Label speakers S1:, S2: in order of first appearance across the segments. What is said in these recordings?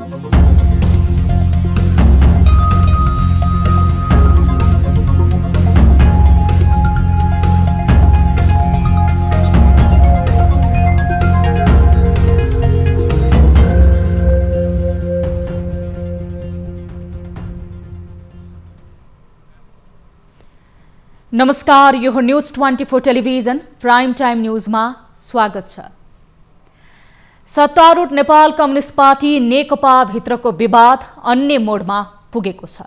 S1: नमस्कार, यो हो न्यूज 24 टेलिभिजन प्राइम टाइम न्यूजमा स्वागत छ। सत्तारूढ नेपाल कम्युनिस्ट पार्टी नेकपा भित्रको विवाद अन्य मोडमा पुगेको छ।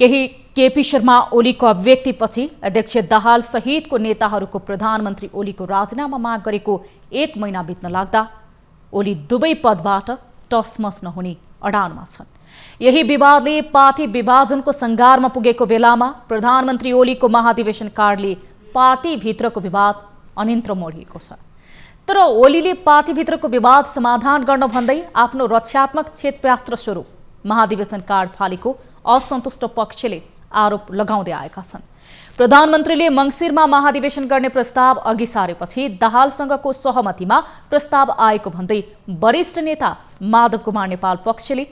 S1: केपी शर्मा ओलीको अभिव्यक्तिपछि अध्यक्ष दाहाल सहितको नेताहरूको प्रधानमन्त्री ओलीको राजीनामा माग गरेको 1 महिना बित्न लाग्दा ओली दुवै पदबाट टसमस नहुने अडानमा छन्। यही विवादले पार्टी विभाजनको संघारमा पुगेको बेलामा प्रधानमन्त्री ओलीको महाधिवेशन कार्डले पार्टीभित्रको विवाद अन्यन्त्र मोडिएको छ। तर ओलीले पार्टीभित्रको विवाद समाधान गर्न भन्दै आफ्नो रक्षात्मक क्षेत्रयास्त्र स्वरूप महाधिवेशन कार्ड फालेको असन्तुष्ट पक्षले आरोप लगाउँदै आएका छन्। प्रधानमन्त्रीले मङ्सिरमा महाधिवेशन गर्ने प्रस्ताव अघि सारेपछि दाहालसँगको सहमतिमा प्रस्ताव आएको भन्दै वरिष्ठ नेता माधव कुमार नेपाल पक्षले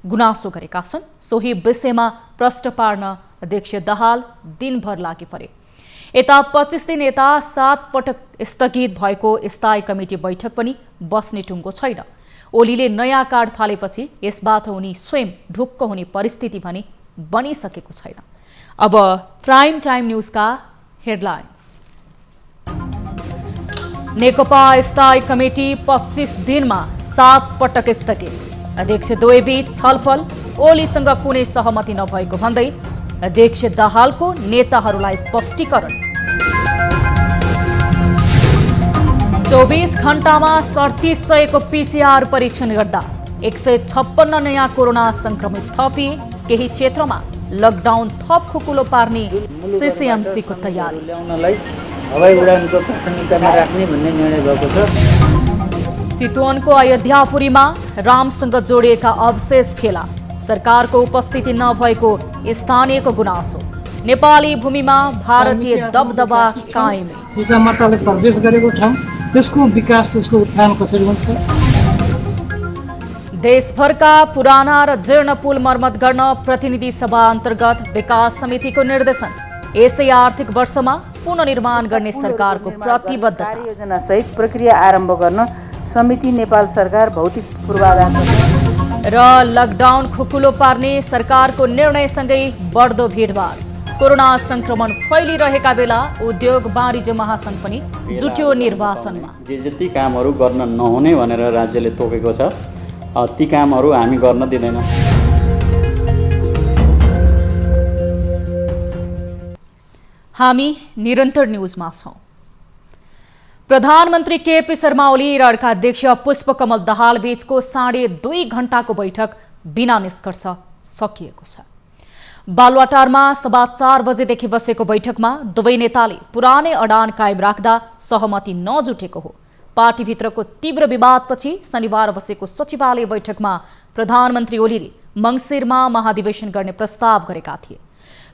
S1: गुनासो गरेका छन्। सोही विषयमा प्रश्न पार्न अध्यक्ष दाहाल दिनभर लागि परे। यता 25 दिन यता 7 पटक स्थगित भएको स्थायी कमिटी बैठक पनि बस्ने टुङ्गो छैन। ओलीले नयाँ कार्ड फालेपछि यसबाट उनी स्वयं ढुक्क हुने परिस्थिति भने बनिसकेको छैन। अब प्राइम टाइम न्यूजका हेडलाइन्स। नेकपा स्थायी कमिटी 25 दिनमा 7 पटक स्थगित। अध्यक्ष द्वयबीच छलफल, ओलीसँग कुनै सहमति नभएको भन्दै अध्यक्ष दाहालको नेताहरूलाई स्पष्टीकरण। 24 घण्टामा 3700 को पीसीआर परीक्षण गर्दा 156 नयाँ कोरोना संक्रमित थपिए। केही क्षेत्रमा लकडाउन थप खुकुलो पार्ने सीसीएमसीको तयारी।
S2: हवाई उडानको प्राथमिकतामा राख्ने भन्ने निर्णय भएको छ।
S1: चितवनको अयोध्यापुरीमा रामसँग जोडिएका अवशेष फेला, सरकारको उपस्थिति नभएको स्थानीयको गुनासो। नेपाली भूमिमा भारतीय दबदबा कायम।
S3: सीतामाताले प्रवेश गरेको ठाउँ, त्यसको विकास, त्यसको उत्थान कसरी हुन्छ?
S1: देशभरका पुराना र जीर्ण पुल मर्मत गर्न प्रतिनिधि सभा अन्तर्गत विकास समितिको निर्देशन। यसै आर्थिक वर्षमा पुनर्निर्माण गर्ने सरकारको प्रतिबद्धता।
S2: योजना सहित प्रक्रिया आरम्भ गर्न समिति नेपाल सरकार भौतिक पूर्वाधार
S1: र लकडाउन खुकुलो पार्ने सरकारको निर्णयसँगै बढ्दो भिडभाड। कोरोना संक्रमण फैलिरहेका बेला उद्योग वाणिज्य महासंघ पनि जुट्यो निर्वाचनमा।
S4: जति कामहरू गर्न नहुने भनेर राज्यले तोकेको छ ती कामहरू हामी गर्न दिँदैनौँ।
S1: हामी निरन्तर न्यूजमा छौं। प्रधानमन्त्री केपी शर्मा ओली र अर्का अध्यक्ष पुष्पकमल दाहाल बीचको 2.5 घण्टाको बैठक बिना निष्कर्ष सकिएको छ। बालुवाटारमा 4:15 बजेदेखि बसेको बैठकमा दुवै नेताले पुरानै अडान कायम राख्दा सहमति नजुटेको हो। पार्टीभित्रको तीव्र विवादपछि शनिबार बसेको सचिवालय बैठकमा प्रधानमन्त्री ओलीले मङ्सिरमा महाधिवेशन गर्ने प्रस्ताव गरेका थिए।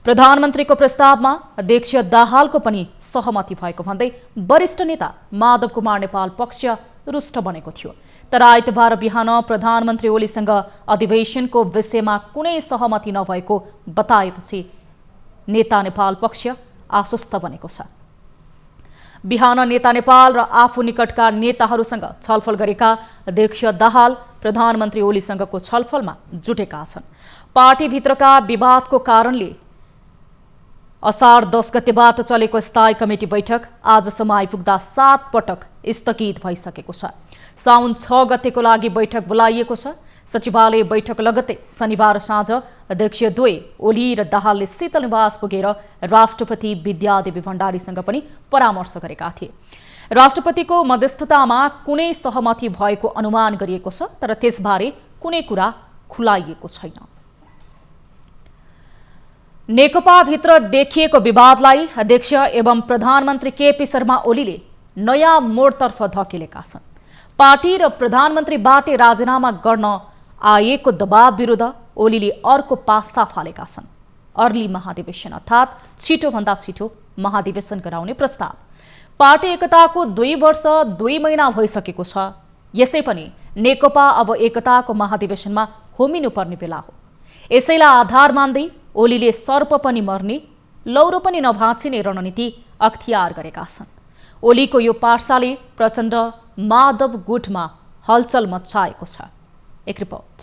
S1: प्रधानमन्त्रीको प्रस्तावमा अध्यक्ष दाहालको पनि सहमति भएको भन्दै वरिष्ठ नेता माधव कुमार नेपाल पक्ष रुष्ट बनेको थियो। तर आइतबार बिहान प्रधानमन्त्री ओलीसँग अधिवेशनको विषयमा कुनै सहमति नभएको बताएपछि नेता नेपाल पक्ष आश्वस्त बनेको छ। बिहान नेता नेपाल र आफू निकटका नेताहरूसँग छलफल गरेका अध्यक्ष दाहाल प्रधानमन्त्री ओलीसँगको छलफलमा जुटेका छन्। पार्टीभित्रका विवादको कारणले असार 10 गतेबाट चलेको स्थायी कमिटी बैठक आजसम्म आइपुग्दा 7 पटक स्थगित भइसकेको छ। साउन 6 गतेको लागि बैठक बोलाइएको छ। सचिवालय बैठक लगत्तै शनिबार साँझ अध्यक्ष द्वय ओली र दाहालले शीतल निवास पुगेर राष्ट्रपति विद्यादेवी भण्डारीसँग पनि परामर्श गरेका थिए। राष्ट्रपतिको मध्यस्थतामा कुनै सहमति भएको अनुमान गरिएको छ, तर त्यसबारे कुनै कुरा खुलाइएको छैन। नेकपाभित्र देखिएको विवादलाई अध्यक्ष एवं प्रधानमन्त्री केपी शर्मा ओलीले नयाँ मोडतर्फ धकेलेका छन्। पार्टी र प्रधानमन्त्रीबाट राजीनामा गर्न आएको दबाव विरुद्ध ओलीले अर्को पासा फालेका छन्। अर्ली महाधिवेशन अर्थात् छिटोभन्दा छिटो महाधिवेशन गराउने प्रस्ताव। पार्टी एकताको 2 वर्ष 2 महिना भइसकेको छ। यसै पनि नेकपा अब एकताको महाधिवेशनमा होमिनुपर्ने बेला हो। यसैलाई आधार मान्दै ओलीले सर्प पनि मर्ने लौरो पनि नभाँचिने रणनीति अख्तियार गरेका छन्। ओलीको यो पाठशाले प्रचण्ड माधव गुटमा हलचल मचाएको छ। एक रिपोर्ट।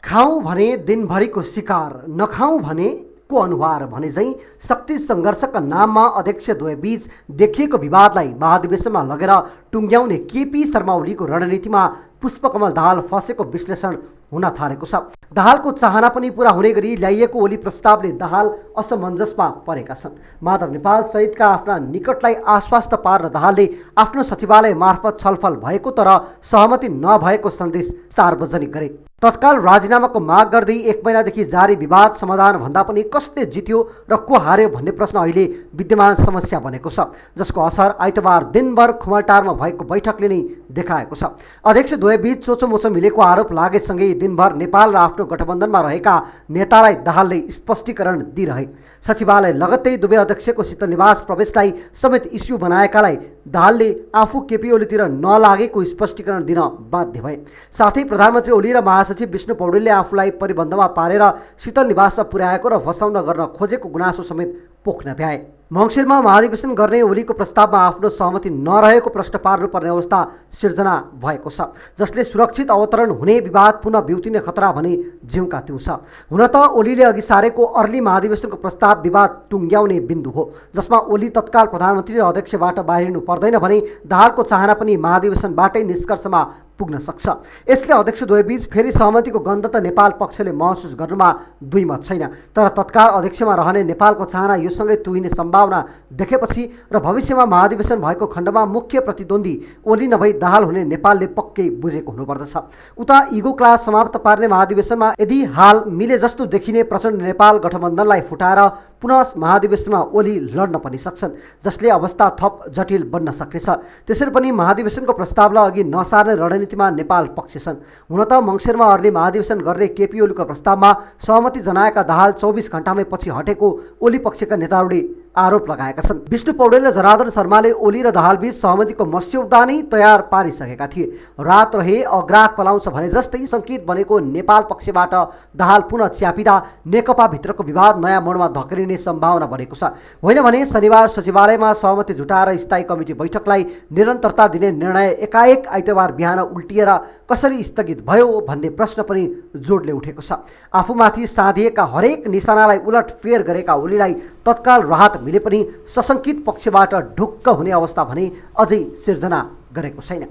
S5: खाऊँ भने दिनभरिको शिकार, नखाऊँ भने को अनुहार भने झैं शक्ति सङ्घर्षका नाममा अध्यक्षद्वयबीच देखिएको विवादलाई महाधिवेशनमा लगेर टुङ्ग्याउने केपी शर्मा ओलीको रणनीतिमा पुष्पकमल दाहाल फसेको विश्लेषण हुन थालेको छ। दाहालको चाहना पनि पूरा हुने गरी ल्याइएको ओली प्रस्तावले दाहाल असमञ्जसमा परेका छन्। माधव नेपाल सहितका आफ्ना निकटलाई आश्वस्त पार्न दाहालले आफ्नो सचिवालय मार्फत छलफल भएको तर सहमति नभएको सन्देश सार्वजनिक गरे। तत्काल राजीनामाको माग गर्दै 1 महिनादेखि जारी विवाद समाधान भन्दा पनि कसले जित्यो र को हार्यो भन्ने प्रश्न अहिले विद्यमान समस्या बनेको छ, जसको असर आइतबार दिनभर खुमलटारमा भएको बैठकले नै देखाएको छ। अध्यक्षद्वयबीच चोचोमोचो मिलेको आरोप लागेसँगै दिनभर नेपाल र आफ्नो गठबन्धनमा रहेका नेतालाई दाहालले स्पष्टीकरण दिइरहे। सचिवालय लगत्तै दुवै अध्यक्षको शीतल निवास प्रवेशलाई समेत इस्यु बनाएकालाई दाहालले आफू केपी ओलीतिर नलागेको स्पष्टीकरण दिन बाध्य भए। साथै प्रधानमन्त्री ओली र महासचिव विष्णु पौडेलले आफूलाई परिबन्धमा पारेर शीतल निवासमा पुर्याएको र फसाउन गर्न खोजेको गुनासो समेत पोख्न भ्याए। मङ्सिरमा महाधिवेशन गर्ने ओलीको प्रस्तावमा आफ्नो सहमति नरहेको प्रश्न पार्नुपर्ने अवस्था सिर्जना भएको छ, जसले सुरक्षित अवतरण हुने विवाद पुनः बिउतिने खतरा भने ज्यूका त्यो छ। हुन त ओलीले अघि सारेको अर्ली महाधिवेशनको प्रस्ताव विवाद टुङ्ग्याउने बिन्दु हो, जसमा ओली तत्काल प्रधानमन्त्री र अध्यक्षबाट बाहिरिनु पर्दैन भने दाहालको चाहना पनि महाधिवेशनबाटै निष्कर्षमा पुग्न सक्छ। यसले अध्यक्षद्वयबीच फेरि सहमतिको गन्ध त नेपाल पक्षले महसुस गर्नुमा दुई मत छैन, तर तत्काल अध्यक्षमा रहने नेपालको चाहना योसँगै तुहिने सम्भावना देखेपछि र भविष्यमा महाधिवेशन भएको खण्डमा मुख्य प्रतिद्वन्दी ओली नभई दाहाल हुने नेपालले पक्कै बुझेको हुनुपर्दछ। उता इगो क्लास समाप्त पार्ने महाधिवेशनमा यदि हाल मिले जस्तो देखिने प्रचण्ड नेपाल गठबन्धनलाई फुटाएर पुनः महाधिवेशनमा ओली लड्न पनि सक्छन्, जसले अवस्था थप जटिल बन्न सक्नेछ। त्यसरी पनि महाधिवेशनको प्रस्तावलाई अघि नसार्ने रणनीतिमा नेपाल पक्ष छन्। हुन त मङ्सिरमा अर्ली महाधिवेशन गर्ने केपी ओलीको प्रस्तावमा सहमति जनाएका दाहाल 24 घण्टामै पछि हटेको ओली पक्षका नेताहरूले आरोप लगाएका छन्। विष्णु पौडेल र जनार्दन शर्माले ओली र दाहालबीच सहमतिको मस्यौदा नै तयार पारिसकेका थिए। रात रहे अग्राह पलाउँछ भने जस्तै सङ्केत बनेको नेपाल पक्षबाट दाहाल पुनः च्यापिँदा नेकपा भित्रको विवाद नयाँ मोडमा धकेलिने सम्भावना बनेको छ। होइन भने शनिबार सचिवालयमा सहमति जुटाएर स्थायी कमिटी बैठकलाई निरन्तरता दिने निर्णय एकाएक आइतबार बिहान उल्टिएर कसरी स्थगित भयो भन्ने प्रश्न पनि जोडले उठेको छ। आफूमाथि साधिएका हरेक निशानालाई उलटफेर गरेका ओलीलाई तत्काल राहत मिले पनि सशङ्कित पक्षबाट ढुक्क हुने अवस्था भने अझै सिर्जना गरेको छैन।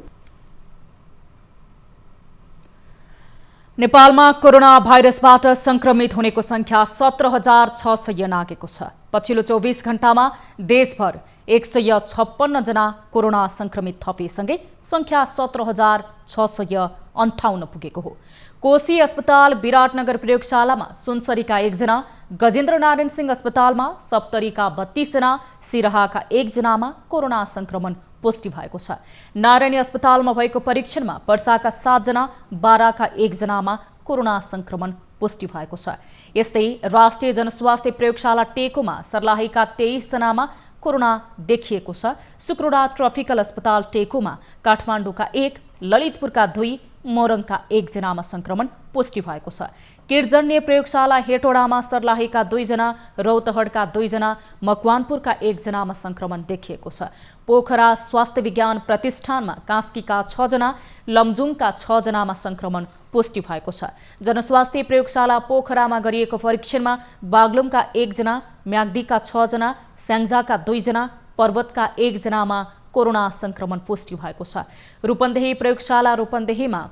S1: नेपालमा कोरोना भाइरसबाट संक्रमित हुनेको संख्या 17,600 नागेको छ। पछिल्लो 24 घण्टामा देशभर 156 जना कोरोना संक्रमित थपिएसँगै संख्या 17,658 पुगेको हो। कोशी अस्पताल विराटनगर प्रयोगशालामा सुनसरीका 1 जना, गजेन्द्र नारायण सिंह अस्पतालमा सप्तरीका 32 जना, सिराहाका 1 जनामा कोरोना संक्रमण पुष्टि भएको छ। नारायणी अस्पतालमा भएको परीक्षणमा पर्साका 7 जना, बाराका 1 जनामा कोरोना संक्रमण पुष्टि भएको छ। यस्तै राष्ट्रिय जनस्वास्थ्य प्रयोगशाला टेकोमा सर्लाहीका 23 जनामा कोरोना देखिएको छ। सुक्रुडा ट्रपिकल अस्पताल टेकोमा काठमाडौँका 1, ललितपुरका 2, मोरङका 1 जनामा संक्रमण पुष्टि भएको छ। किर्जन्य प्रयोगशाला हेटोडामा सर्लाहीका 2 जना, रौतहटका 2 जना, मकवानपुरका 1 जनामा संक्रमण देखिएको छ। पोखरा स्वास्थ्य विज्ञान प्रतिष्ठानमा कास्कीका 6 जना, लमजुङका 6 जनामा संक्रमण पुष्टि भएको छ। जनस्वास्थ्य प्रयोगशाला पोखरामा गरिएको परीक्षणमा बागलुङका 1 जना, म्याग्दीका 6 जना, स्याङ्जाका 2 जना, पर्वतका 1 जनामा कोरोना संक्रमण पुष्टि भएको छ। रूपन्देही प्रयोगशाला रूपन्देहीमा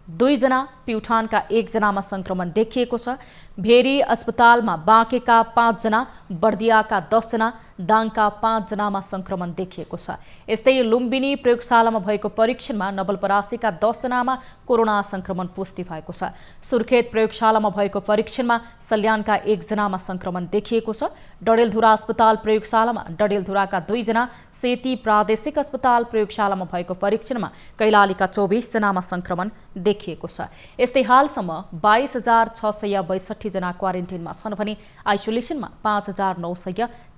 S1: 2 जना, प्युठानका 1 जनामा संक्रमण देखिएको छ। भेरी अस्पतालमा बाँकेका 5 जना, बर्दियाका 10 जना, दाङका 5 जनामा संक्रमण देखिएको छ। यस्तै लुम्बिनी प्रयोगशालामा भएको परीक्षणमा नवलपरासीका 10 जनामा कोरोना संक्रमण पुष्टि भएको छ। सुर्खेत प्रयोगशालामा भएको परीक्षणमा सल्यानका 1 जनामा संक्रमण देखिएको छ। डडेलधुरा अस्पताल प्रयोगशालामा डडेलधुराका 2 जना, सेती प्रादेशिक अस्पताल प्रयोगशालामा भएको परीक्षणमा कैलालीका 24 जनामा संक्रमण देखिएको छ। यस्तै हालसम्म 22,662 जना क्वारेन्टिनमा छन् भने आइसोलेसनमा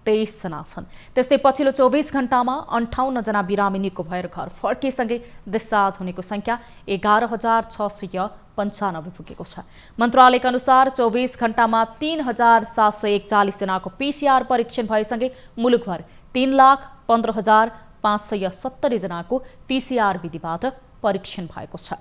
S1: 23 जना छन्। त्यस्तै पछिल्लो 24 घण्टामा 58 जना बिरामी निको भएर घर फर्किएसँगै डिस्चार्ज हुनेको संख्या 11,695 पुगेको छ। मन्त्रालयका अनुसार 24 घण्टामा 3,741 जनाको PCR परीक्षण भएसँगै मुलुकभर 3,15,570 जनाको PCR विधिबाट परीक्षण भएको छ।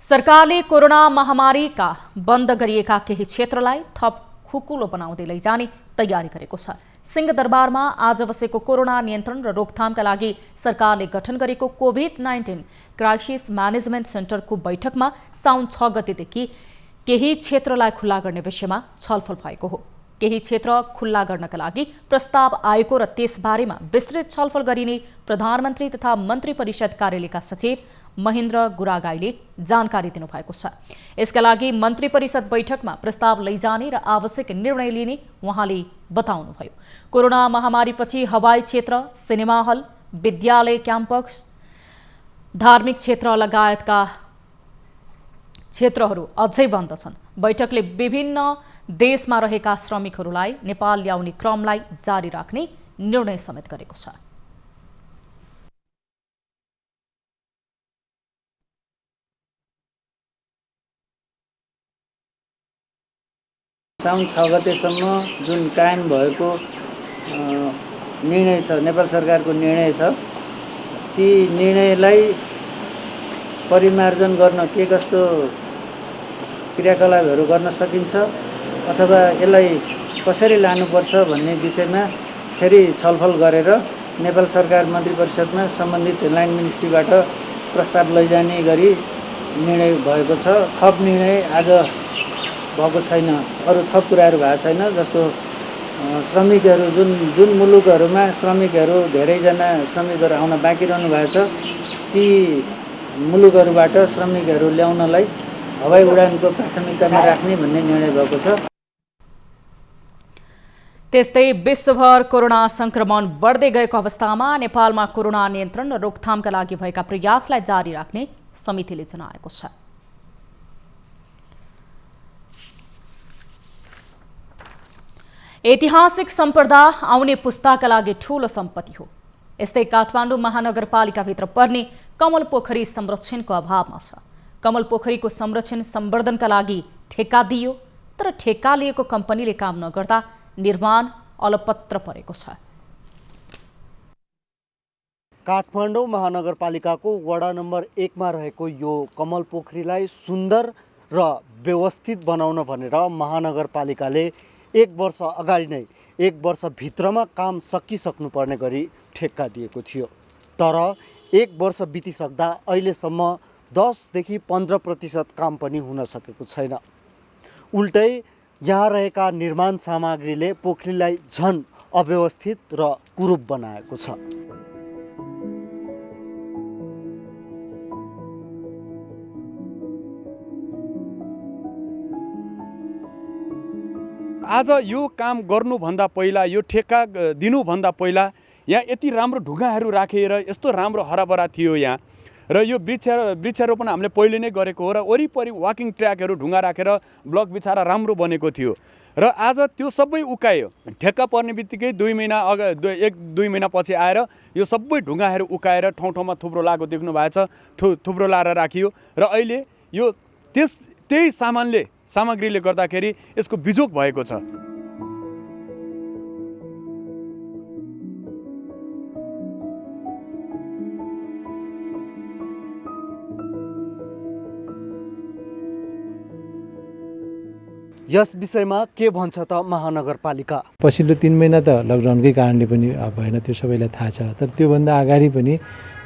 S1: सरकारले कोरोना महामारीका बन्द गरिएका केही क्षेत्रलाई थप खुकुलो बनाउँदै लैजाने तयारी गरेको छ। सिंहदरबारमा आज बसेको कोरोना नियन्त्रण र रोकथामका लागि सरकारले गठन गरेको कोभिड-19 क्राइसिस म्यानेजमेन्ट सेन्टरको बैठकमा साउन 6 गतेदेखि केही क्षेत्रलाई खुल्ला गर्ने विषयमा छलफल भएको हो। केही क्षेत्र खुल्ला गर्नका लागि प्रस्ताव आएको र त्यसबारेमा विस्तृत छलफल गरिने प्रधानमन्त्री तथा मन्त्री परिषद कार्यालयका सचिव महेन्द्र गुरागाईले जानकारी दिनुभएको छ। यसका लागि मन्त्री परिषद बैठकमा प्रस्ताव लैजाने र आवश्यक निर्णय लिने उहाँले बताउनुभयो। कोरोना महामारीपछि हवाई क्षेत्र, सिनेमा हल, विद्यालय क्याम्पस, धार्मिक क्षेत्र लगायतका क्षेत्रहरू अझै बन्द छन्। बैठकले विभिन्न देशमा रहेका श्रमिकहरूलाई नेपाल ल्याउने क्रमलाई जारी राख्ने निर्णय समेत गरेको छ।
S6: साउन 6 गतेसम्म जुन कायम भएको निर्णय छ, नेपाल सरकारको निर्णय छ, ती निर्णयलाई परिमार्जन गर्न के कस्तो क्रियाकलापहरू गर्न सकिन्छ अथवा यसलाई कसरी लानुपर्छ भन्ने विषयमा फेरि छलफल गरेर नेपाल सरकार मन्त्री परिषदमा सम्बन्धित लाइन मिनिस्ट्रीबाट प्रस्ताव लैजाने गरी निर्णय भएको छ। थप निर्णय आज भएको छैन, अरू थप कुराहरू भएको छैन। जस्तो श्रमिकहरू जुन मुलुकहरूमा श्रमिकहरू धेरैजना श्रमिकहरू आउन बाँकी रहनु भएको छ, ती मुलुकहरूबाट श्रमिकहरू ल्याउनलाई हवाई उडानको प्राथमिकतामा राख्ने भन्ने निर्णय भएको छ।
S1: त्यस्तै विश्वभर कोरोना संक्रमण बढ्दै गएको अवस्थामा नेपालमा कोरोना नियन्त्रण र रोकथामका लागि भएका प्रयासलाई जारी राख्ने समितिले जनाएको छ। ऐतिहासिक सम्पदा आउने पुस्ताका लागि ठूलो सम्पत्ति हो। यस्तै काठमाडौँ महानगरपालिकाभित्र पर्ने कमल पोखरी संरक्षणको अभावमा छ। कमल पोखरीको संरक्षण सम्वर्धनका लागि ठेक्का दिइयो, तर ठेक्का लिएको कम्पनीले काम नगर्दा निर्माण अलपत्र परेको छ।
S5: काठमाडौँ महानगरपालिकाको वडा नम्बर 1 मा रहेको यो कमल पोखरीलाई सुन्दर र व्यवस्थित बनाउन भनेर महानगरपालिकाले 1 वर्ष अगाडि नै 1 वर्षभित्रमा काम सकिसक्नुपर्ने गरी ठेक्का दिएको थियो। तर 1 वर्ष बितिसक्दा अहिलेसम्म 10 देखि 15% काम पनि हुन सकेको छैन। उल्टै यहाँ रहेका निर्माण सामग्रीले पोखरीलाई झन अव्यवस्थित र कुरूप बनाएको छ।
S7: आज यो काम गर्नुभन्दा पहिला, यो ठेक्का दिनुभन्दा पहिला यहाँ यति राम्रो ढुङ्गाहरू राखेर यस्तो राम्रो हराभरा थियो यहाँ, र यो वृक्षारोपण हामीले पहिले नै गरेको हो र वरिपरि वाकिङ ट्र्याकहरू ढुङ्गा राखेर ब्लक बिछाएर राम्रो बनेको थियो। र आज त्यो सबै उकायो। ठेक्का पर्ने बित्तिकै 1-2 महिना पछि आएर यो सबै ढुङ्गाहरू उकाएर ठाउँ ठाउँमा थुप्रो लागेको देख्नु भएको छ। थुप्रो लाएर राखियो र अहिले यो त्यही सामग्रीले गर्दाखेरि यसको बिजोग भएको छ।
S5: यस विषयमा के भन्छ त महानगरपालिका?
S8: पछिल्लो 3 महिना त लकडाउनकै कारणले पनि भएन, त्यो सबैलाई थाहा छ। तर त्योभन्दा अगाडि पनि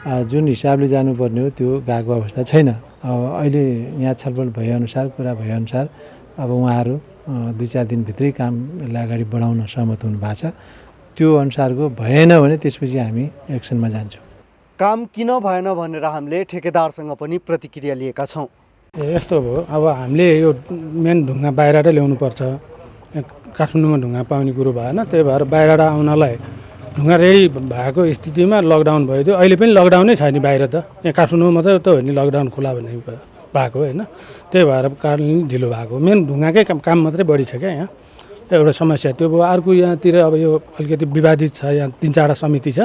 S8: जुन हिसाबले जानुपर्ने हो त्यो गएको अवस्था छैन। अहिले यहाँ छलफल भएअनुसार, कुरा भएअनुसार अब उहाँहरू 2-4 दिनभित्रै कामलाई अगाडि बढाउन सहमत हुनुभएको छ। त्यो अनुसारको भएन भने त्यसपछि हामी एक्सनमा जान्छौँ।
S5: काम किन भएन भनेर हामीले ठेकेदारसँग पनि प्रतिक्रिया लिएका छौँ।
S9: यस्तो भयो, अब हामीले यो मेन ढुङ्गा बाहिरबाट ल्याउनुपर्छ। काठमाडौँमा ढुङ्गा पाउने कुरो भएन, त्यही भएर बाहिरबाट आउनलाई ढुङ्गा रेडी भएको स्थितिमा लकडाउन भयो। त्यो अहिले पनि लकडाउनै छ नि, बाहिर त यहाँ काठमाडौँमा मात्रै त हो नि लकडाउन खुला भन्ने भएको होइन। त्यही भएर कारण ढिलो भएको, मेन ढुङ्गाकै काम मात्रै बढी छ क्या यहाँ। एउटा समस्या त्यो भयो। अर्को यहाँतिर अब यो अलिकति विवादित छ, यहाँ 3-4 समिति छ,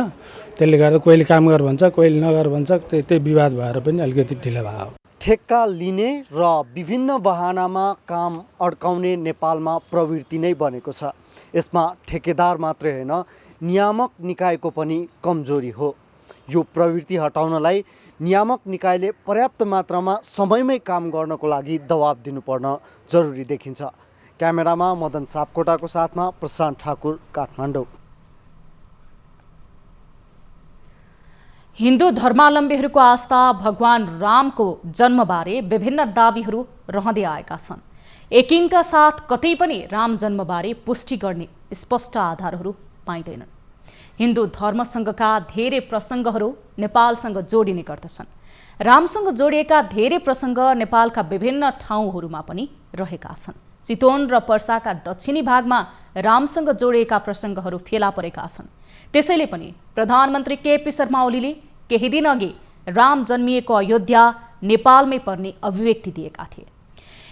S9: त्यसले गर्दा कोहीले काम गर भन्छ, कोहीले नगर भन्छ, त्यही विवाद भएर पनि अलिकति ढिला भयो।
S5: ठेक्का लिने र विभिन्न बहानामा काम अड्काउने नेपालमा प्रवृत्ति नै बनेको छ। यसमा ठेकेदार मात्रै होइन, नियामक निकायको पनि कमजोरी हो। यो प्रवृत्ति हटाउनलाई नियामक निकायले पर्याप्त मात्रामा समयमै काम गर्नको लागि दबाब दिनुपर्न जरुरी देखिन्छ। क्यामेरामा मदन सापकोटाको साथमा प्रशान्त ठाकुर, काठमाडौँ।
S1: हिन्दू धर्मावलम्बीहरूको आस्था भगवान रामको जन्मबारे विभिन्न दावीहरू रहँदै आएका छन्। यकिनका साथ कतै पनि राम जन्मबारे पुष्टि गर्ने स्पष्ट आधारहरू पाइँदैनन्। हिन्दू धर्मसँगका धेरै प्रसङ्गहरू नेपालसँग जोडिने गर्दछन्। रामसँग जोडिएका धेरै प्रसङ्ग नेपालका विभिन्न ठाउँहरूमा पनि रहेका छन्। चितवन र पर्साका दक्षिणी भागमा रामसँग जोडिएका प्रसङ्गहरू फेला परेका छन्। त्यसैले पनि प्रधानमन्त्री केपी शर्मा ओलीले केही दिन अघि राम जन्मिएको अयोध्या नेपालमै पर्ने अभिव्यक्ति दिएका थिए।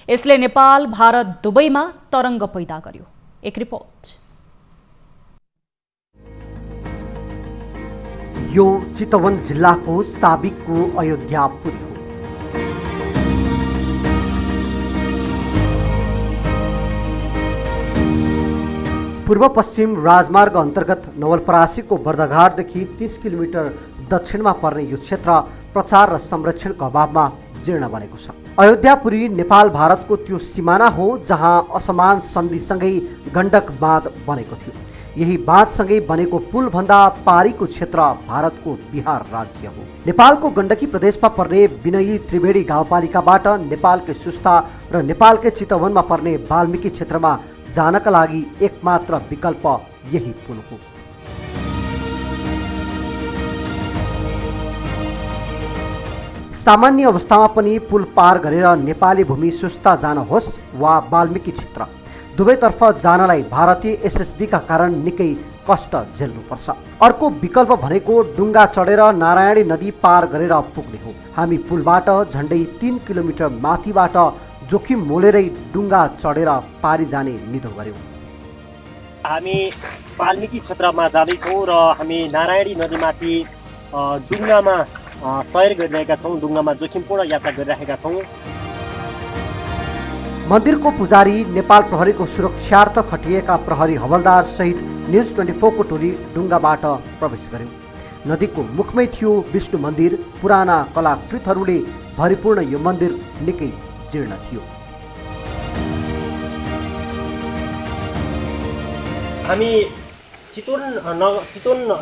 S1: यसले नेपाल भारत दुवैमा तरङ्ग पैदा गर्यो। एक रिपोर्ट।
S5: यो चितवन जिल्लाको साबिकको अयोध्यापुरी हो। पूर्व पश्चिम राजमार्ग अन्तर्गत नवलपरासीको बर्दघाटदेखि 30 किलोमिटर दक्षिणमा पर्ने यो क्षेत्र प्रचार र संरक्षणको अभावमा जीर्ण बनेको छ। अयोध्यापुरी नेपाल भारतको त्यो सिमाना हो जहाँ असमान सन्धिसँगै गण्डक बाँध बनेको थियो। यही बाँधसँगै बनेको पुलभन्दा पारीको क्षेत्र भारतको बिहार राज्य हो। नेपालको गण्डकी प्रदेशमा पर्ने विनयी त्रिवेणी गाउँपालिकाबाट नेपालकै सुस्ता र नेपालकै चितवनमा पर्ने वाल्मीकि क्षेत्रमा जानका लागि एकमात्र विकल्प यही पुल हो। सामान्य अवस्थामा पनि पुल पार गरेर नेपाली भूमि सुस्ता जान होस् वा वाल्मीकि क्षेत्र, दुवैतर्फ जानलाई भारतीय एसएसबीका कारण निकै कष्ट झेल्नुपर्छ। अर्को विकल्प भनेको डुङ्गा चढेर नारायणी नदी पार गरेर पुग्ने हो। हामी पुलबाट झन्डै 3 किलोमिटर माथिबाट जोखिम मोलेरै डुङ्गा चढेर पारी जाने निधो गर्यौँ।
S10: हामी वाल्मीकि क्षेत्रमा जाँदैछौँ र हामी नारायणी नदीमाथि डुङ्गामा सैर गरिरहेका छौँ। डुङ्गामा जोखिमपूर्ण यात्रा गरिरहेका छौँ।
S5: मन्दिरको पुजारी, नेपाल प्रहरीको सुरक्षार्थ खटिएका प्रहरी हवलदार सहित न्युज 24 को टोली डुङ्गाबाट प्रवेश गर्यो। नदीको मुखमै थियो विष्णु मन्दिर। पुराना कलाकृतहरूले भरिपूर्ण यो मन्दिर निकै जीर्ण थियो।
S10: हामी चितवन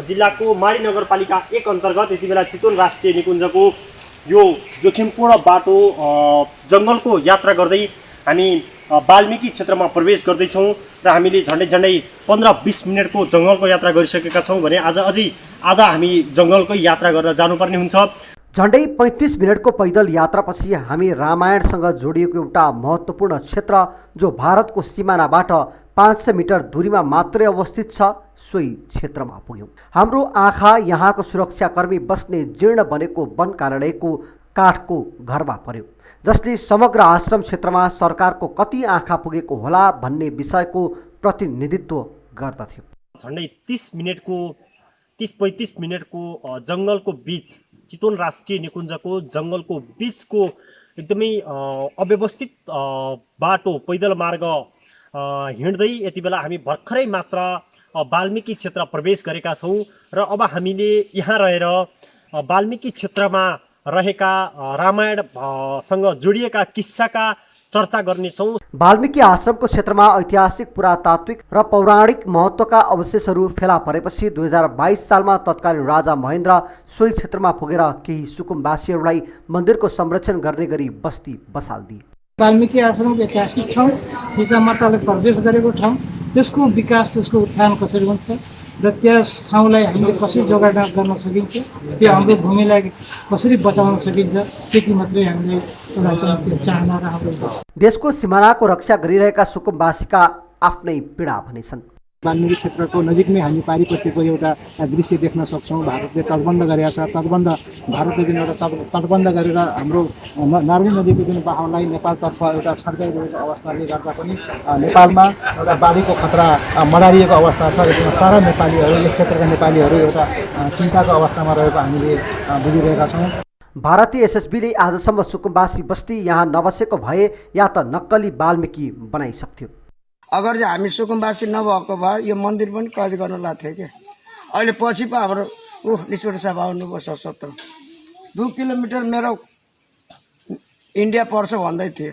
S10: जिल्लाको माडी नगरपालिका 1 अन्तर्गत यति बेला चितवन राष्ट्रिय निकुञ्जको यो जोखिमपूर्ण बाटो जङ्गलको यात्रा गर्दै हामी वाल्मीकि क्षेत्रमा प्रवेश गर्दैछौँ र हामीले झन्डै 15-20 मिनटको जङ्गलको यात्रा गरिसकेका छौँ भने आज अझै आधा हामी जङ्गलकै यात्रा गरेर जानुपर्ने हुन्छ।
S5: झन्डै 35 मिनटको पैदल यात्रापछि हामी रामायणसँग जोडिएको एउटा महत्त्वपूर्ण क्षेत्र जो भारतको सिमानाबाट 500 मिटर दूरीमा मात्रै अवस्थित छ सोही क्षेत्रमा पुग्यौँ। हाम्रो आँखा यहाँको सुरक्षाकर्मी बस्ने जीर्ण बनेको वन कार्यालयको काठको घरमा पर्यो, जसले समग्र आश्रम क्षेत्रमा सरकारको कति आँखा पुगेको होला भन्ने विषयको प्रतिनिधित्व गर्दथ्यो।
S10: झन्डै 30-35 मिनटको जङ्गलको बीच, चितवन राष्ट्रिय निकुञ्जको जङ्गलको बीचको एकदमै अव्यवस्थित बाटो पैदल मार्ग हिँड्दै यति बेला हामी भर्खरै मात्र वाल्मीकि क्षेत्र प्रवेश गरेका छौँ र अब हामीले यहाँ रहेर वाल्मीकि क्षेत्रमा रहेका रामायणसँग जोडिएका किस्साका चर्चा गर्नेछौँ।
S5: वाल्मीकि आश्रमको क्षेत्रमा ऐतिहासिक, पुरातात्विक र पौराणिक महत्त्वका अवशेषहरू फेला परेपछि 2022 सालमा तत्कालीन राजा महेन्द्र सोही क्षेत्रमा पुगेर केही सुकुम्बासीहरूलाई मन्दिरको संरक्षण गर्ने गरी बस्ती बसाल्दिए।
S3: वाल्मीकि आश्रमको ऐतिहासिक ठाउँ, सीतामाताले प्रवेश गरेको ठाउँ, त्यसको विकास, त्यसको उत्थान कसरी हुन्छ र त्यस ठाउँलाई हामीले कसरी जोगाड गर्न सकिन्छ, त्यो हाम्रो भूमिलाई कसरी बचाउन सकिन्छ, त्यति मात्रै हामीले एउटा चाहना र हाम्रो
S5: देशको सिमानाको रक्षा गरिरहेका सुकुम्बासीका आफ्नै पीडा भने छन्।
S3: वाल्मीकि क्षेत्रको नजिकमै हामी पारिपट्टिको एउटा दृश्य देख्न सक्छौँ। भारतले तटबन्ध गरेका छ। भारतले जुन एउटा तटबन्ध गरेर हाम्रो नारायणी नदीको जुन बहावलाई नेपालतर्फ एउटा छर्काइरहेको अवस्थाले गर्दा पनि नेपालमा एउटा बाढीको खतरा मडारिएको अवस्था छ। यसमा सारा नेपालीहरू, यस क्षेत्रका नेपालीहरू एउटा चिन्ताको अवस्थामा रहेको हामीले बुझिरहेका छौँ।
S5: भारतीय एसएसबीले आजसम्म सुकुम्बासी बस्ती यहाँ नबसेको भए या त नक्कली वाल्मीकि बनाइसक्थ्यो।
S11: अगर चाहिँ हामी सुकुम्बासी नभएको भए यो मन्दिर पनि कैद गर्न लाग्थ्यो क्या। अहिले पछि पो हाम्रो निष्ठुर साहब आउनुभयो 70 2 किलोमिटर मेरो इन्डिया पर्छ भन्दै थिए।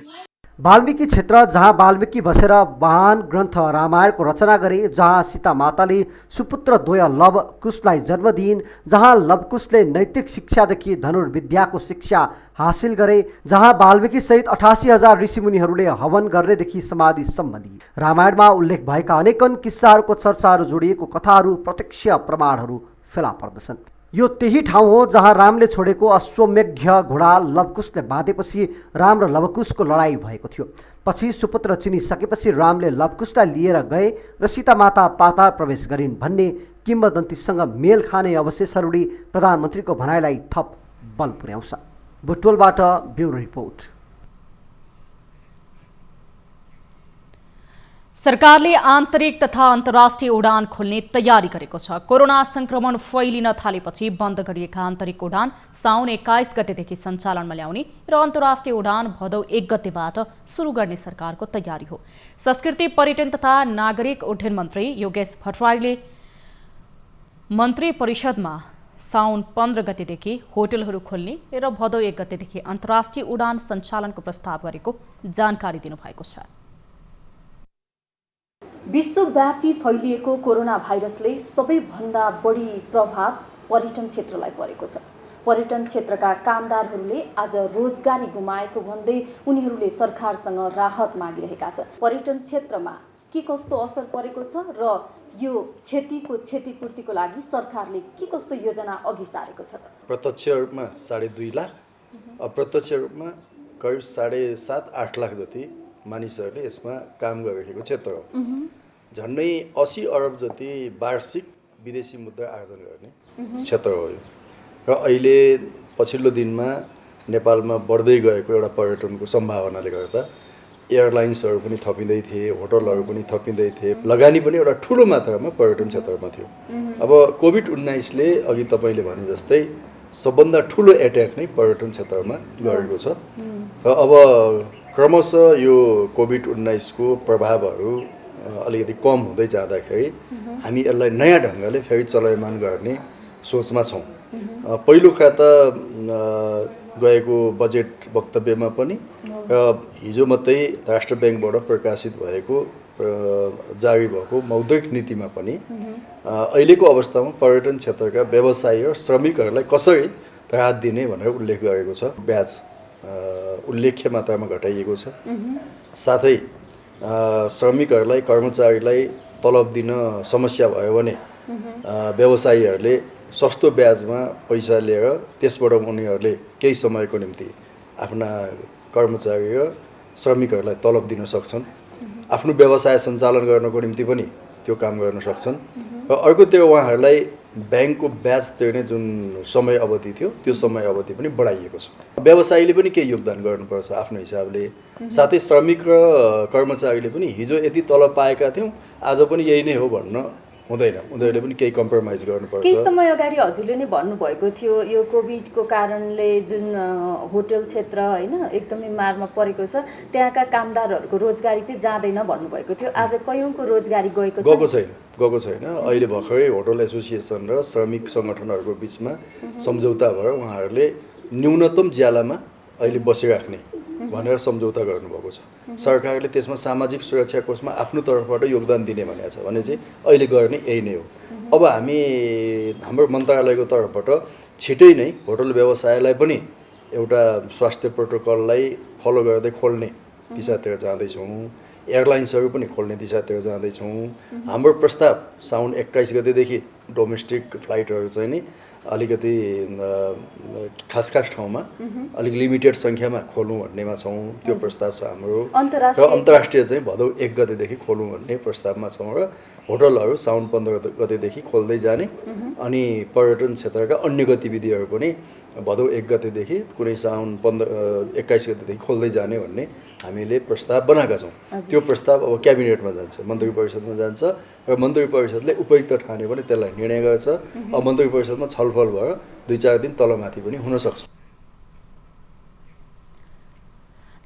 S5: वाल्मीकि क्षेत्र जहाँ वाल्मीकि बसेर महान ग्रन्थ रामायणको रचना गरे, जहाँ सीता माताले सुपुत्र द्वय लव कुशलाई जन्म दिइन्, जहाँ लवकुशले नैतिक शिक्षादेखि धनुर्विद्याको शिक्षा हासिल गरे, जहाँ वाल्मीकि सहित 88,000 ऋषिमुनिहरूले हवन गर्नेदेखि समाधिसम्म लिए। रामायणमा उल्लेख भएका अनेकन किस्साहरूको चर्चाहरू जोडिएको कथाहरू प्रत्यक्ष प्रमाणहरू फेला पर्दछन्। यो त्यही ठाउँ हो जहाँ रामले छोडेको अश्वमेघ घोडा लवकुशले बाँधेपछि राम र लवकुशको लडाईँ भएको थियो। पछि सुपुत्र चिनिसकेपछि रामले लवकुशलाई लिएर गए र सीता माता पाताल प्रवेश गरिन् भन्ने किम्वदन्तीसँग मेल खाने अवशेषहरूले प्रधानमन्त्रीको भनाइलाई थप बल पुर्याउँछ। बुटवलबाट ब्युरो रिपोर्ट।
S1: सरकारले आन्तरिक तथा अन्तर्राष्ट्रिय उडान खोल्ने तयारी गरेको छ। कोरोना संक्रमण फैलिन थालेपछि बन्द गरिएका आन्तरिक उडान साउन 21 गतेदेखि सञ्चालनमा ल्याउने र अन्तर्राष्ट्रिय उडान भदौ 1 गतेबाट सुरु गर्ने सरकारको तयारी हो। संस्कृति, पर्यटन तथा नागरिक उड्डयन मन्त्री योगेश भट्टराईले मन्त्री परिषदमा साउन 15 गतेदेखि होटलहरू खोल्ने र भदौ 1 गतेदेखि अन्तर्राष्ट्रिय उडान सञ्चालनको प्रस्ताव गरेको जानकारी दिनुभएको छ।
S12: विश्वव्यापी फैलिएको कोरोना भाइरसले सबैभन्दा बढी प्रभाव पर्यटन क्षेत्रलाई परेको छ। पर्यटन क्षेत्रका कामदारहरूले आज रोजगारी गुमाएको भन्दै उनीहरूले सरकारसँग राहत मागिरहेका छन्। पर्यटन क्षेत्रमा के कस्तो असर परेको छ र यो क्षतिको क्षतिपूर्तिको लागि सरकारले के कस्तो योजना अघि सारेको छ?
S13: प्रत्यक्ष रूपमा 2.5 लाख, अप्रत्यक्ष रूपमा करिब 7.5-8 लाख जति मानिसहरूले यसमा काम गरिरहेको क्षेत्र हो। झन्डै 80 अरब जति वार्षिक विदेशी मुद्रा आर्जन गर्ने क्षेत्र हो यो। र अहिले पछिल्लो दिनमा नेपालमा बढ्दै गएको एउटा पर्यटनको सम्भावनाले गर्दा एयरलाइन्सहरू पनि थपिँदै थिए, होटलहरू पनि थपिँदै थिए, लगानी पनि एउटा ठुलो मात्रामा पर्यटन क्षेत्रमा थियो। अब कोभिड-19ले अघि तपाईँले भने जस्तै सबभन्दा ठुलो एट्याक नै पर्यटन क्षेत्रमा गरेको छ। र अब क्रमशः यो कोभिड-19 को प्रभावहरू अलिकति कम हुँदै जाँदाखेरि हामी यसलाई नयाँ ढङ्गले फेरि चलायमान गर्ने सोचमा छौँ। पहिलो खाता गएको बजेट वक्तव्यमा पनि र हिजो मात्रै राष्ट्र ब्याङ्कबाट प्रकाशित भएको जारी भएको मौद्रिक नीतिमा पनि अहिलेको अवस्थामा पर्यटन क्षेत्रका व्यवसायी र श्रमिकहरूलाई कसरी राहत दिने भनेर उल्लेख गरेको छ। ब्याज उल्लेख्य मात्रामा घटाइएको छ। साथै श्रमिकहरूलाई, कर्मचारीलाई तलब दिन समस्या भयो भने व्यवसायीहरूले सस्तो ब्याजमा पैसा लिएर त्यसबाट उनीहरूले केही समयको निम्ति आफ्ना कर्मचारी र श्रमिकहरूलाई तलब दिन सक्छन्। आफ्नो व्यवसाय सञ्चालन गर्नको निम्ति पनि त्यो काम गर्न सक्छन्। र अर्कोतिर उहाँहरूलाई ब्याङ्कको ब्याज तिर्ने जुन समय अवधि थियो त्यो समय अवधि पनि बढाइएको छ। व्यवसायीले पनि केही योगदान गर्नुपर्छ आफ्नो हिसाबले। साथै श्रमिक र कर्मचारीले पनि हिजो यति तलब पाएका थियौँ आज पनि यही नै हो भन्न हुँदैन। उनीहरूले पनि केही कम्प्रोमाइज गर्नुपर्छ।
S12: केही समय अगाडि हजुरले नै भन्नुभएको थियो यो कोभिडको कारणले जुन होटल क्षेत्र होइन एकदमै मारमा परेको छ त्यहाँका कामदारहरूको रोजगारी चाहिँ जाँदैन भन्नुभएको थियो। आज कयौँको रोजगारी गएको
S13: छैन। अहिले भर्खरै होटल एसोसिएसन र श्रमिक सङ्गठनहरूको बिचमा सम्झौता भएर उहाँहरूले न्यूनतम ज्यालामा अहिले बसिराख्ने भनेर सम्झौता गर्नुभएको छ। सरकारले त्यसमा सामाजिक सुरक्षा कोषमा आफ्नो तर्फबाट योगदान दिने भनेको छ भने चाहिँ अहिले गर्ने यही नै हो। अब हामी हाम्रो मन्त्रालयको तर्फबाट छिटै नै होटल व्यवसायलाई पनि एउटा स्वास्थ्य प्रोटोकललाई फलो गर्दै खोल्ने दिशातिर जाँदैछौँ। एयरलाइन्सहरू पनि खोल्ने दिशातिर जाँदैछौँ। हाम्रो प्रस्ताव साउन 21 गतेदेखि डोमेस्टिक फ्लाइटहरू चाहिँ नि अलिकति खास ठाउँमा अलिक लिमिटेड सङ्ख्यामा खोलौँ भन्नेमा छौँ। त्यो प्रस्ताव छ हाम्रो। र अन्तर्राष्ट्रिय चाहिँ भदौ 1 गतेदेखि खोलौँ भन्ने प्रस्तावमा छौँ र होटलहरू साउन 15 गतेदेखि खोल्दै जाने अनि पर्यटन क्षेत्रका अन्य गतिविधिहरू पनि भदौ 1 गतेदेखि कुनै साउन 21 गतेदेखि खोल्दै जाने भन्ने हामीले प्रस्ताव बनाएका छौँ। त्यो प्रस्ताव अब क्याबिनेटमा जान्छ, मन्त्री परिषदमा जान्छ र मन्त्री परिषदले उपयुक्त ठाने पनि त्यसलाई निर्णय गर्छ। अब मन्त्री परिषदमा छलफल भएर 2-4 दिन तलमाथि पनि हुन सक्छ।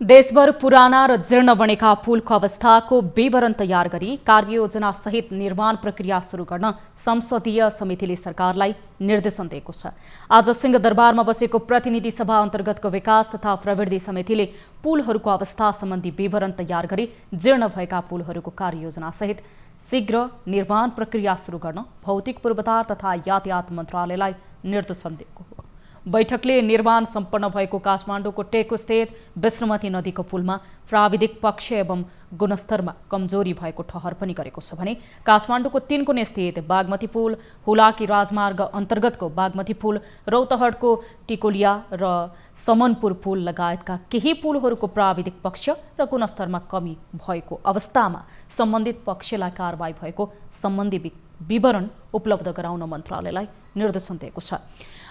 S1: देशभर पुराना र जीर्ण बनेका पुलको अवस्थाको विवरण तयार गरी कार्ययोजना सहित निर्माण प्रक्रिया सुरु गर्न संसदीय समितिले सरकारलाई निर्देशन दिएको छ। आज सिंहदरबारमा बसेको प्रतिनिधि सभा अन्तर्गतको विकास तथा प्रवृद्धि समितिले पुलहरूको अवस्था सम्बन्धी विवरण तयार गरी जीर्ण भएका पुलहरूको कार्ययोजना सहित शीघ्र निर्माण प्रक्रिया सुरु गर्न भौतिक पूर्वाधार तथा यातायात मन्त्रालयलाई निर्देशन दिएको हो। बैठकले निर्माण सम्पन्न भएको काठमाडौँको टेकु स्थित विष्णुमती नदीको पुलमा प्राविधिक पक्ष एवं गुणस्तरमा कमजोरी भएको ठहर पनि गरेको छ भने काठमाडौँको 3 कुने स्थित बागमती पुल, हुलाकी राजमार्ग अन्तर्गतको बागमती पुल, रौतहटको टिकोलिया र समनपुर पुल लगायतका केही पुलहरूको प्राविधिक पक्ष र गुणस्तरमा कमी भएको अवस्थामा सम्बन्धित पक्षलाई कारबाही भएको सम्बन्धी विवरण उपलब्ध गराउन मन्त्रालयलाई निर्देशन दिएको छ।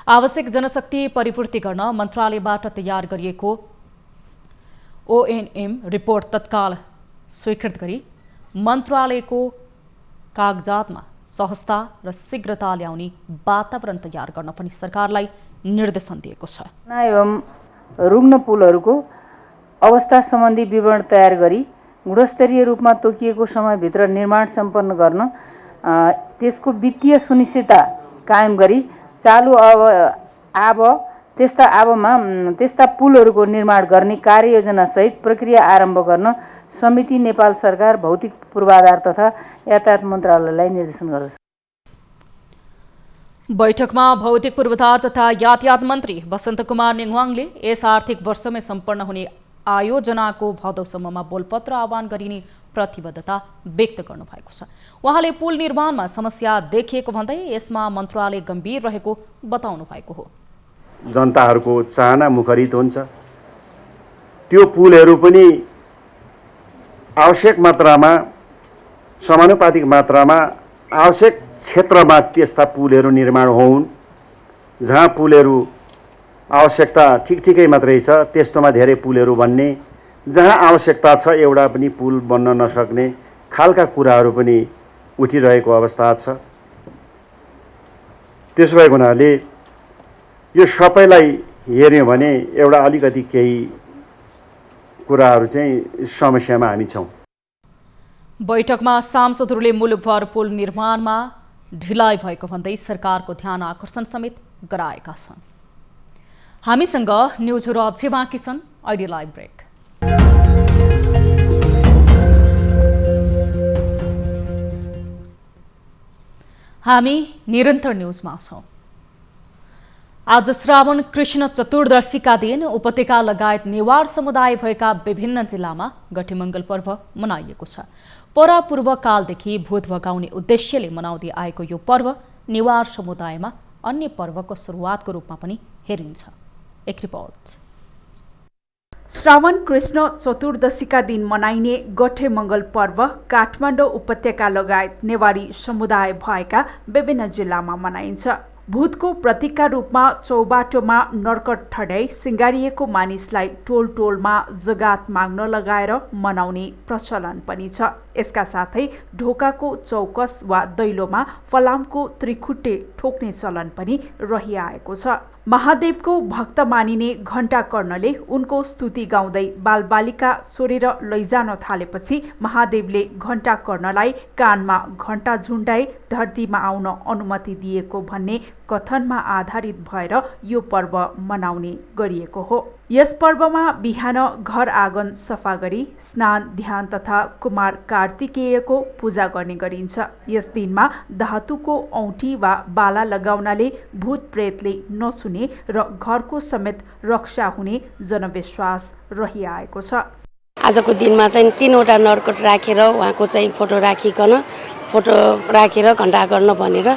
S1: आवश्यक जनशक्ति परिपूर्ति गर्न मन्त्रालयबाट तयार गरिएको ONM रिपोर्ट तत्काल स्वीकृत गरी मन्त्रालयको कागजातमा सहजता र शीघ्रता ल्याउने वातावरण तयार गर्न पनि सरकारलाई निर्देशन दिएको छ।
S2: एवं रुग्ण पुलहरूको अवस्था सम्बन्धी विवरण तयार गरी गुणस्तरीय रूपमा तोकिएको समयभित्र निर्माण सम्पन्न गर्न त्यसको वित्तीय सुनिश्चितता कायम गरी चालु त्यस्ता पुलहरूको निर्माण गर्ने कार्ययोजना सहित प्रक्रिया आरम्भ गर्न समिति नेपाल सरकार भौतिक पूर्वाधार तथा यातायात मन्त्रालयलाई निर्देशन गर्दछ।
S1: बैठकमा भौतिक पूर्वाधार तथा यातायात मन्त्री वसन्त कुमार नेङवाङले यस आर्थिक वर्षमै सम्पन्न हुने आयोजनाको भदौसम्ममा बोलपत्र आह्वान गरिने प्रतिबद्धता व्यक्त गर्नुभएको छ। उहाँले पुल निर्माणमा समस्या देखिएको भन्दै यसमा मन्त्रालय गम्भीर रहेको बताउनु भएको हो।
S14: जनताहरूको चाहना मुखरित हुन्छ। त्यो पुलहरू पनि आवश्यक मात्रामा, समानुपातिक मात्रामा आवश्यक क्षेत्रमा त्यस्ता पुलहरू निर्माण होउन्। जहाँ पुलहरू आवश्यकता ठिकै मात्रै छ त्यस्तोमा धेरै पुलहरू बन्ने, जहाँ आवश्यकता छ एउटा पनि पुल बन्न नसक्ने खालका कुराहरू पनि उठिरहेको अवस्था छ। त्यसो भएको हुनाले यो सबैलाई हेर्यौँ भने एउटा अलिकति केही कुराहरू चाहिँ समस्यामा हामी छौँ।
S1: बैठकमा सांसदहरूले मुलुकभर पुल निर्माणमा ढिलाइ भएको भन्दै सरकारको ध्यान आकर्षण समेत गराएका छन्। हामीसँग न्युजहरू अझै बाँकी छन्। अहिले लाइभ ब्रेक। हामी निरन्तर न्युजमा छौँ। आज श्रावण कृष्ण चतुर्दशीका दिन उपत्यका लगायत नेवार समुदाय भएका विभिन्न जिल्लामा गठेमङ्गल पर्व मनाइएको छ। परापूर्व कालदेखि भूत भगाउने उद्देश्यले मनाउँदै आएको यो पर्व नेवार समुदायमा अन्य पर्वको सुरुवातको रूपमा पनि हेरिन्छ। एक रिपोर्ट।
S15: श्रावण कृष्ण चतुर्दशीका दिन मनाइने गठेमङ्गल पर्व काठमाडौँ उपत्यका लगायत नेवारी समुदाय भएका विभिन्न जिल्लामा मनाइन्छ। भूतको प्रतीकका रूपमा चौबाटोमा नर्कट ठड्याई सिँगारिएको मानिसलाई टोल टोलमा जगात माग्न लगाएर मनाउने प्रचलन पनि छ। यसका साथै ढोकाको चौकस वा दैलोमा फलामको त्रिखुट्टे ठोक्ने चलन पनि रहिआएको छ। महादेवको भक्त मानिने घण्टा कर्णले उनको स्तुति गाउँदै बालबालिका चोरेर लैजान थालेपछि महादेवले घण्टा कर्णलाई कानमा घण्टा झुन्डाई धरतीमा आउन अनुमति दिएको भन्ने कथनमा आधारित भएर यो पर्व मनाउने गरिएको हो। यस पर्वमा बिहान घर आँगन सफा गरी स्नान ध्यान तथा कुमार कार्तिकेयको पूजा गर्ने गरिन्छ। यस दिनमा धातुको औँठी वा बाला लगाउनाले भूत प्रेतले नछुने र घरको समेत रक्षा हुने जनविश्वास रहिआएको छ।
S16: आजको दिनमा चाहिँ 3वटा नर्कट राखेर उहाँको चाहिँ फोटो राखेर घण्टा गर्न भनेर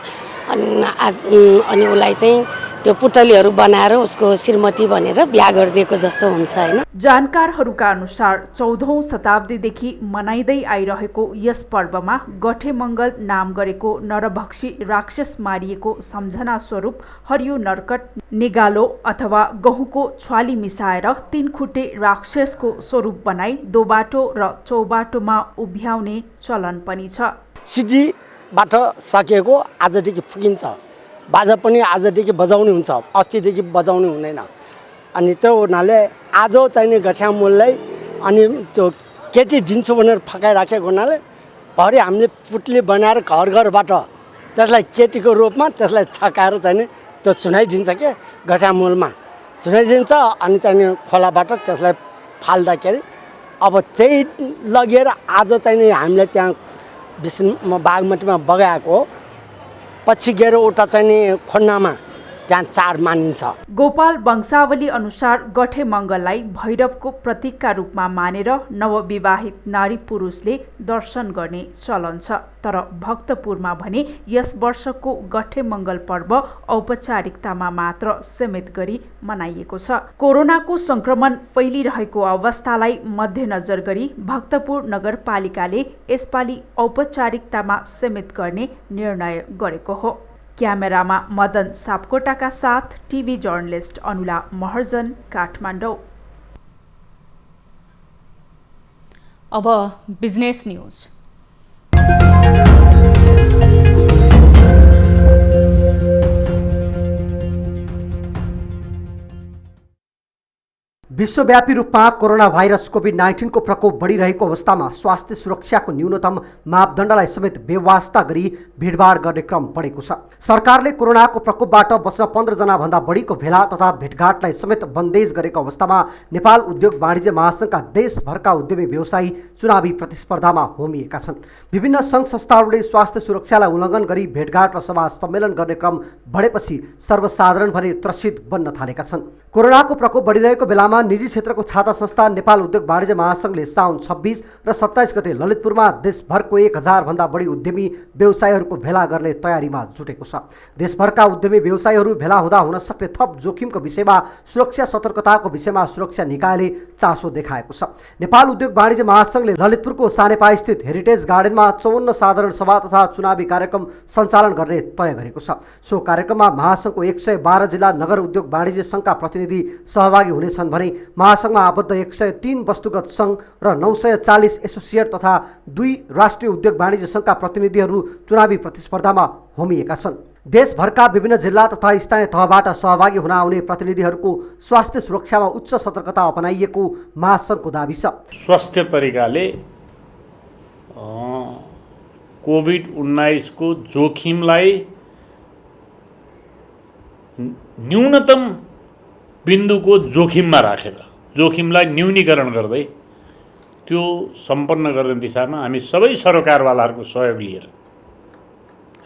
S16: अनि उसलाई चाहिँ त्यो पुतलीहरू बनाएर उसको श्रीमती भनेर बिहा गरिदिएको जस्तो हुन्छ हैन।
S15: जानकारहरूका अनुसार 14औं शताब्दीदेखि मनाइँदै आइरहेको यस पर्वमा गठे मङ्गल नाम गरेको नरभक्षी राक्षस मारिएको सम्झना स्वरूप हरियो नर्कट, निगालो अथवा गहुँको छ्वाली मिसाएर 3 खुट्टे राक्षसको स्वरूप बनाई दोबाटो र चौबाटोमा उभ्याउने चलन पनि छ।
S17: सिजीबाट सकिएको आजदेखि फुकिन्छ, बाजा पनि आजदेखि बजाउने हुन्छ, अस्तिदेखि बजाउने हुँदैन। अनि त्यो हुनाले आज चाहिने गठ्या मूललाई अनि त्यो केटी दिन्छु भनेर फकाइराखेको हुनाले भरे हामीले पुतली बनाएर घर घरबाट त्यसलाई केटीको रूपमा त्यसलाई छकाएर चाहिने त्यो चुनाइदिन्छ के गठ्या मूलमा चुनाइदिन्छ। अनि चाहिने खोलाबाट त्यसलाई फाल्दाखेरि अब त्यही लगेर आज चाहिने हामीले त्यहाँ विष्णु बागमतीमा बगाएको हो, पछि गएर उता चाहिँ खोन्नामा त्यहाँ चाड मानिन्छ।
S15: गोपाल वंशावली अनुसार गठे मङ्गललाई भैरवको प्रतीकका रूपमा मानेर नवविवाहित नारी पुरुषले दर्शन गर्ने चलन छ। तर भक्तपुरमा भने यस वर्षको गठे मङ्गल पर्व औपचारिकतामा मात्र सीमित गरी मनाइएको छ। कोरोनाको संक्रमण फैलिरहेको अवस्थालाई मध्यनजर गरी भक्तपुर नगरपालिकाले यसपालि औपचारिकतामा सीमित गर्ने निर्णय गरेको हो। क्यामेरामा मदन सापकोटाका साथ टिभी जर्नलिस्ट अनुला महर्जन, काठमाडौँ।
S1: अब बिजनेस न्यूज।
S5: विश्वव्यापी रूपमा कोरोना भाइरस कोभिड-19 को प्रकोप बढिरहेको अवस्थामा स्वास्थ्य सुरक्षाको न्यूनतम मापदण्डलाई समेत बेवास्ता गरी भिडभाड गर्ने क्रम बढेको छ। सरकारले कोरोनाको प्रकोपबाट बच्न 15 जना भन्दा बढीको भेला तथा भेटघाटलाई समेत बन्देज गरेको अवस्थामा नेपाल उद्योग वाणिज्य महासंघका देशभरका उद्यमी व्यवसायी चुनावी प्रतिस्पर्धामा होमिएका छन्। विभिन्न सङ्घ संस्थाहरूले स्वास्थ्य सुरक्षालाई उल्लङ्घन गरी भेटघाट र सभा सम्मेलन गर्ने क्रम बढेपछि सर्वसाधारण भने त्रसित बन्न थालेका छन्। कोरोनाको प्रकोप बढिरहेको बेलामा निजी क्षेत्रको छाता संस्था नेपाल उद्योग वाणिज्य महासंघले साउन 26 र 27 गते ललितपुरमा देशभरको 1000 भन्दा बढी उद्यमी व्यवसायीहरूको भेला गर्ने तयारीमा जुटेको छ। देशभरका उद्यमी व्यवसायीहरू भेला हुँदा हुन सक्ने थप जोखिमको विषयमा सुरक्षा सतर्कताको विषयमा सुरक्षा निकायले चासो देखाएको छ। नेपाल उद्योग वाणिज्य महासंघले ललितपुरको सानेपा स्थित हेरिटेज गार्डनमा 54 साधारण सभा तथा चुनावी कार्यक्रम सञ्चालन गर्ने तय गरेको छ। सो कार्यक्रममा महासंघको 112 जिल्ला नगर उद्योग वाणिज्य संघका प्रतिनिधि सहभागी हुनेछन् भने महासंघमा आबद्ध 103 वस्तुगत संघ र 940 एसोसिएट तथा 2 राष्ट्रिय उद्योग वाणिज्य संघका प्रतिनिधिहरू चुनावी प्रतिस्पर्धामा होमिएका छन्। देशभरका विभिन्न जिल्ला तथा स्थानीय तहबाट सहभागी हुन आउने प्रतिनिधिहरूको स्वास्थ्य सुरक्षामा उच्च सतर्कता अपनाइएको महासंघको दाबी छ।
S18: स्वास्थ्य तरिकाले कोभिड-19 को जोखिमलाई न्यूनतम बिन्दुको जोखिममा राखेर जोखिमलाई न्यूनीकरण गर्दै त्यो सम्पन्न गर्ने दिशामा हामी सबै सरकारवालाहरूको सहयोग लिएर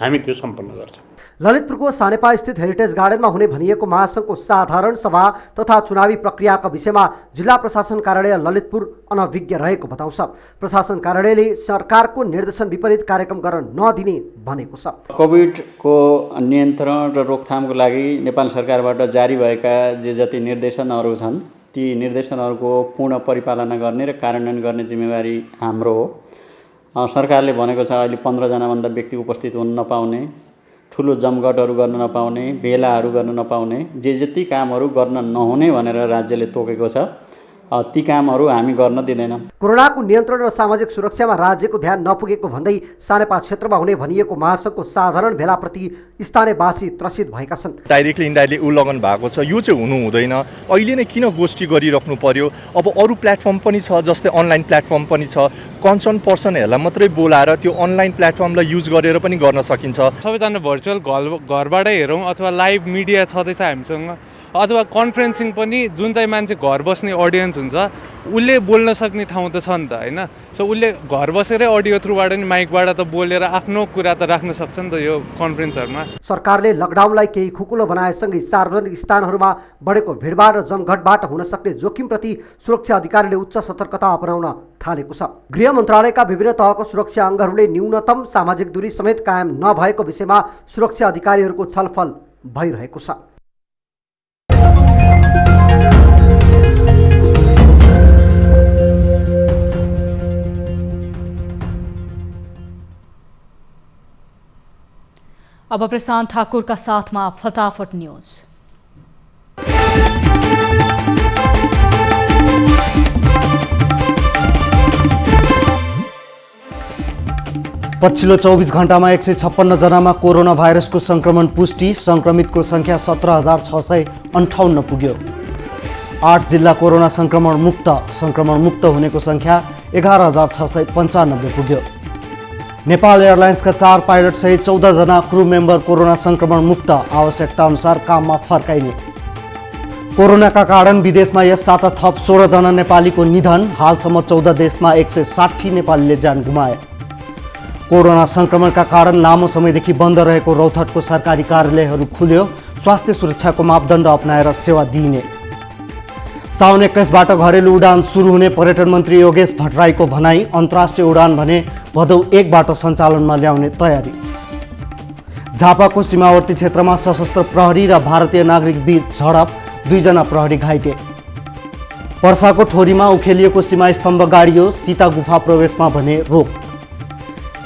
S18: हामी त्यो सम्पन्न गर्छौँ।
S5: ललितपुरको सानेपा स्थित हेरिटेज गार्डनमा हुने भनिएको महासंघको साधारण सभा तथा चुनावी प्रक्रियाका विषयमा जिल्ला प्रशासन कार्यालय ललितपुर अनभिज्ञ रहेको बताउँछ। प्रशासन कार्यालयले सरकारको निर्देशन विपरीत कार्यक्रम गर्न नदिने भनेको छ।
S4: कोभिडको नियन्त्रण र रोकथामको लागि नेपाल सरकारबाट जारी भएका जे जति निर्देशनहरू छन् ती निर्देशनहरूको पूर्ण परिपालना गर्ने र कार्यान्वयन गर्ने जिम्मेवारी हाम्रो हो। सरकारले भनेको छ अहिले 15 जनाभन्दा व्यक्ति उपस्थित हुन नपाउने, ठुलो जमघटहरू गर्न नपाउने, भेलाहरू गर्न नपाउने, जे जति कामहरू गर्न नहुने भनेर राज्यले तोकेको छ ती कामहरू हामी गर्न दिँदैनौँ।
S5: कोरोनाको नियन्त्रण र सामाजिक सुरक्षामा राज्यको ध्यान नपुगेको भन्दै सानेपा क्षेत्रमा हुने भनिएको महासंघको साधारण भेलाप्रति स्थानीयवासी त्रसित भएका छन्।
S19: डाइरेक्टली इन्डाइरेक्टली उल्लङ्घन भएको छ, यो चाहिँ हुनु हुँदैन। अहिले नै किन गोष्ठी गरिराख्नु पर्यो? अब अरू प्लेटफर्म पनि छ, जस्तै अनलाइन प्लेटफर्म पनि छ। कन्सर्न पर्सनहरूलाई मात्रै बोलाएर त्यो अनलाइन प्लेटफर्मलाई युज गरेर पनि गर्न सकिन्छ।
S20: सबैजना भर्चुअल घरबाटै हेरौँ अथवा लाइभ मिडिया छँदैछ हामीसँग अथवा कन्फरेन्सिङ पनि जुन चाहिँ मान्छे घर बस्ने अडियन्स हुन्छ उसले बोल्न सक्ने ठाउँ त छ नि त होइन। सो उसले घर बसेरै अडियो थ्रुबाट नि माइकबाट त बोलेर आफ्नो कुरा त राख्न सक्छ नि त यो कन्फरेन्सहरूमा।
S5: सरकारले लकडाउनलाई केही खुकुलो बनाएसँगै सार्वजनिक स्थानहरूमा बढेको भिडभाड र जमघटबाट हुन सक्ने जोखिमप्रति सुरक्षा अधिकारीले उच्च सतर्कता अपनाउन थालेको छ। गृह मन्त्रालयका विभिन्न तहको सुरक्षा अङ्गहरूले न्यूनतम सामाजिक दूरी समेत कायम नभएको विषयमा सुरक्षा अधिकारीहरूको छलफल भइरहेको छ।
S1: अब प्रशान्त ठाकुरका साथमा फटाफट न्यूज।
S21: पछिल्लो 24 घण्टामा 156 जनामा कोरोना भाइरसको संक्रमण पुष्टि, संक्रमितको संख्या 17,658 पुग्यो। 8 जिल्ला कोरोना संक्रमण मुक्त हुनेको संख्या 11,695 पुग्यो। नेपाल एयरलाइन्सका 4 पाइलट सहित 14 जना क्रू मेम्बर कोरोना संक्रमण मुक्त, आवश्यकता अनुसार काममा फर्काइने। कोरोनाका कारण विदेशमा यस साता थप 16 जना नेपालीको निधन, हालसम्म 14 देशमा 160 नेपालीले ज्यान गुमाए। कोरोना संक्रमणका कारण लामो समयदेखि बन्द रहेको रौतहटको सरकारी कार्यालयहरू खुल्यो, स्वास्थ्य सुरक्षाको मापदण्ड अपनाएर सेवा दिइने। साउन 21बाट घरेलु उडान सुरु हुने पर्यटन मन्त्री योगेश भट्टराईको भनाई, अन्तर्राष्ट्रिय उडान भने भदौ 1बाट सञ्चालनमा ल्याउने तयारी। झापाको सीमावर्ती क्षेत्रमा सशस्त्र प्रहरी र भारतीय नागरिक बीच झडप, 2 जना प्रहरी घाइते। पर्साको ठोरीमा उखेलिएको सीमा स्तम्भ गाडियो, सीता गुफा प्रवेशमा भने रोक।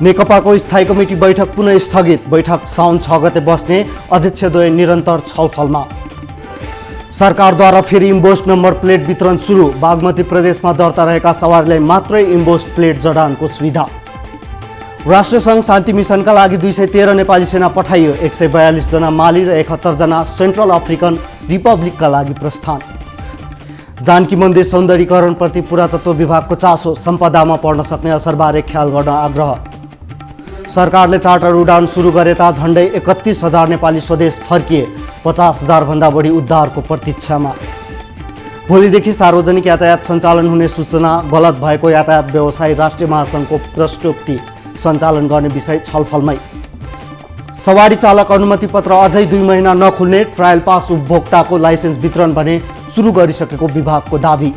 S21: नेकपाको स्थायी कमिटी बैठक पुनः स्थगित, बैठक साउन 6 गते बस्ने, अध्यक्षद्वय निरन्तर छलफलमा। सरकारद्वारा फेरि इम्बोस्ड नम्बर प्लेट वितरण सुरु, बागमती प्रदेशमा दर्ता रहेका सवारीलाई मात्रै इम्बोस्ड प्लेट जडानको सुविधा। राष्ट्रिय सङ्घ शान्ति मिसनका लागि 213 नेपाली सेना पठाइयो, 142 जना माली र 71 जना सेन्ट्रल अफ्रिकन रिपब्लिकका लागि प्रस्थान। जानकी मन्दिर सौन्दर्यीकरणप्रति पुरातत्व विभागको चासो, सम्पदामा पर्न सक्ने असरबारे ख्याल गर्न आग्रह। सरकारले चार्टर उडान सुरु गरे ता झन्डै 31,000 नेपाली स्वदेश फर्किए, 50,000 भन्दा बढी उद्धारको प्रतीक्षामा। भोलिदेखि सार्वजनिक यातायात सञ्चालन हुने सूचना, गलत भएको यातायात व्यवसायी राष्ट्रिय महासङ्घको प्रश्नोक्ति, सञ्चालन गर्ने विषय छलफलमै। सवारी चालक अनुमति पत्र अझै 2 महिना नखुल्ने, ट्रायल पास उपभोक्ताको लाइसेन्स वितरण भने सुरु गरिसकेको विभागको दावी।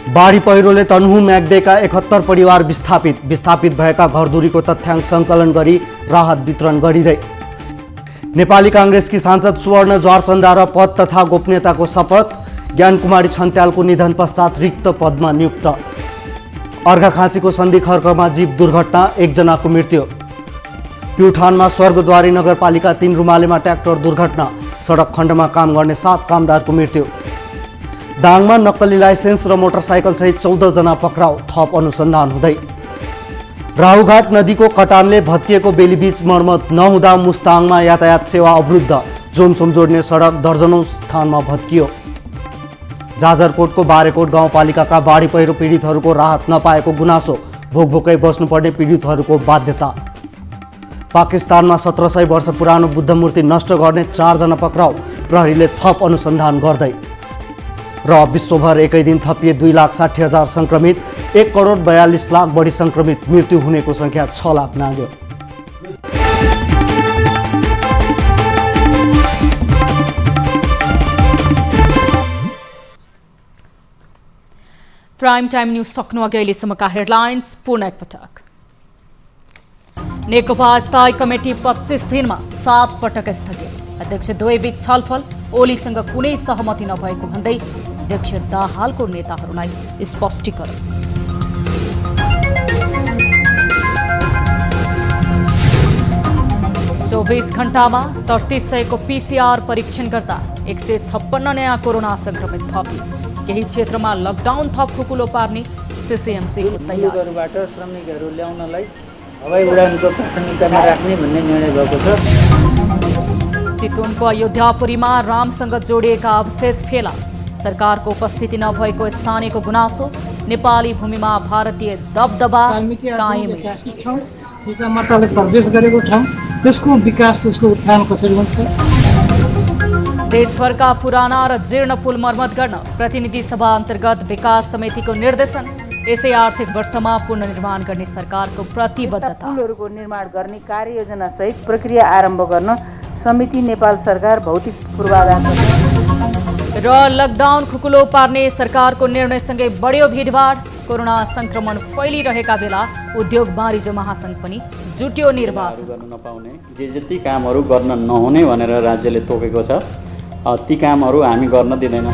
S21: बाढी पहिरोले तनहुँ म्याग्देका 71 परिवार विस्थापित भएका घरधुरीको तथ्याङ्क सङ्कलन गरी राहत वितरण गरिँदै। नेपाली काङ्ग्रेसकी सांसद सुवर्ण ज्वारचन्दा र पद तथा गोपनीयताको शपथ, ज्ञानकुमारी छन्त्यालको निधन पश्चात रिक्त पदमा नियुक्त। अर्घाखाँचीको सन्धि खर्कमा जीप दुर्घटना, 1 जनाको मृत्यु। प्युठानमा स्वर्गद्वारी नगरपालिका 3 रुमालेमा ट्र्याक्टर दुर्घटना, सडक खण्डमा काम गर्ने 7 कामदारको मृत्यु। दाङमा नक्कली लाइसेन्स र मोटरसाइकल सहित 14 जना पक्राउ, थप अनुसन्धान हुँदै। राहुघाट नदीको कटानले भत्किएको बेलीबीच मर्मत नहुँदा मुस्ताङमा यातायात सेवा अवरुद्ध, जोमसोम जोड्ने सडक दर्जनौं स्थानमा भत्कियो। जाजरकोटको बारेकोट गाउँपालिकाका बाढी पहिरो पीडितहरूको राहत नपाएको गुनासो, भोकभोकै बस्नुपर्ने पीडितहरूको बाध्यता। पाकिस्तानमा 1700 वर्ष पुरानो बुद्ध मूर्ति नष्ट गर्ने 4 जना पक्राउ, प्रहरीले थप अनुसन्धान गर्दै। र विश्वभर एकै दिन थपिए 2,60,000 सङ्क्रमित, 1,42,00,000 बढी सङ्क्रमित, मृत्यु हुनेको सङ्ख्या 6 लाख नाग्यो।
S1: प्राइम टाइम न्यूज सक्नु अघि अहिलेसम्मका हेडलाइन्स पुनः एकपटक। नेकपा स्थायी कमिटी 25 दिनमा 7 पटक स्थगित, अध्यक्षद्वय बीच छलफल, ओलीसँग कुनै सहमति नभएको भन्दै अध्यक्ष दाहालको नेताहरूलाई स्पष्टीकरण। चौबीस घण्टामा 3700 PCR परीक्षण गर्दा 156 नयाँ कोरोना संक्रमित थपिए। केही क्षेत्रमा लकडाउन थप खुकुलो पार्ने सीसीएमसीको
S6: तयारीबाट श्रमिकहरू ल्याउनलाई हवाई उडानको प्राथमिकतामा राख्ने भन्ने निर्णय भएको छ।
S1: चितवनको अयोध्यापुरीमा रामसँग जोडिएका अवशेष फेला, सरकारको उपस्थिति नभएको स्थानीयको गुनासो, नेपाली भूमिमा भारतीय दबदबा कायम।
S3: सीतामाताले प्रवेश गरेको ठाउँ, त्यसको विकास, त्यसको उत्थान कसरी हुन्छ।
S1: देशभरका पुराना र जीर्ण पुल मर्मत गर्न प्रतिनिधि सभा अन्तर्गत विकास समितिको निर्देशन। यसै आर्थिक वर्षमा पुनर्निर्माण गर्ने सरकारको प्रतिबद्धता।
S2: पुलहरूको निर्माण गर्ने कार्ययोजना सहित प्रक्रिया आरम्भ गर्न समिति नेपाल सरकार भौतिक पूर्वाधार
S1: र लकडाउन खुकुलो पार्ने सरकारको निर्णयसँगै बढ्यो भिडभाड। कोरोना संक्रमण फैलिरहेका बेला उद्योग वाणिज्य महासंघ पनि जुट्यो निर्वाचन
S4: गर्न नपाउने जति कामहरू गर्न नहुने भनेर राज्यले तोकेको छ ती कामहरू हामी गर्न दिँदैनौँ।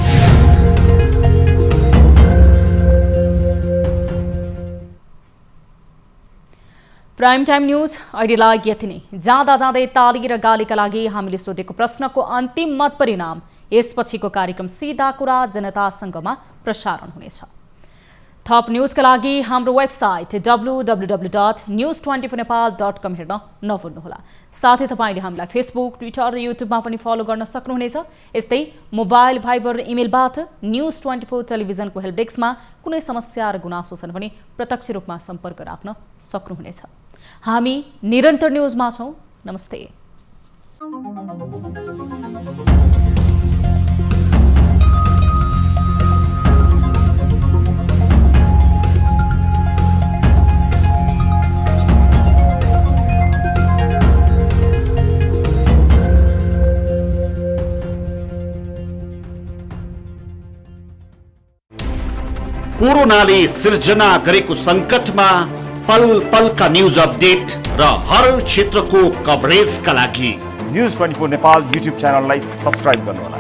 S1: प्राइम टाइम न्यूज अहिलेलाई यति नै। जाँदा जाँदै ताली र गालीका लागि हामीले सोधेको प्रश्नको अन्तिम मत परिणाम यसपछिको कार्यक्रम सीधा कुरा जनतासँगमा प्रसारण हुनेछ। थप न्यूजका लागि हाम्रो वेबसाइट www.news24nepal.com हेर्न नभुल्नुहोला। साथै तपाईले हामीलाई फेसबुक, ट्विटर र युट्युबमा पनि फलो गर्न सक्नुहुनेछ। यस्तै मोबाइल, भाइबर र इमेलबाट न्यूज24 टेलिभिजनको हेल्प डेस्कमा कुनै समस्या र गुनासो छन् भने प्रत्यक्ष रूपमा सम्पर्क राख्न सक्नुहुनेछ। हामी निरन्तर न्यूजमा छौं। नमस्ते।
S7: कोरोनाले सिर्जना गरेको संकटमा पल पलका न्यूज अपडेट र हर क्षेत्रको कभरेजका लागि न्यूज 24 नेपाल युट्युब च्यानललाई सब्स्क्राइब गर्नुहोला।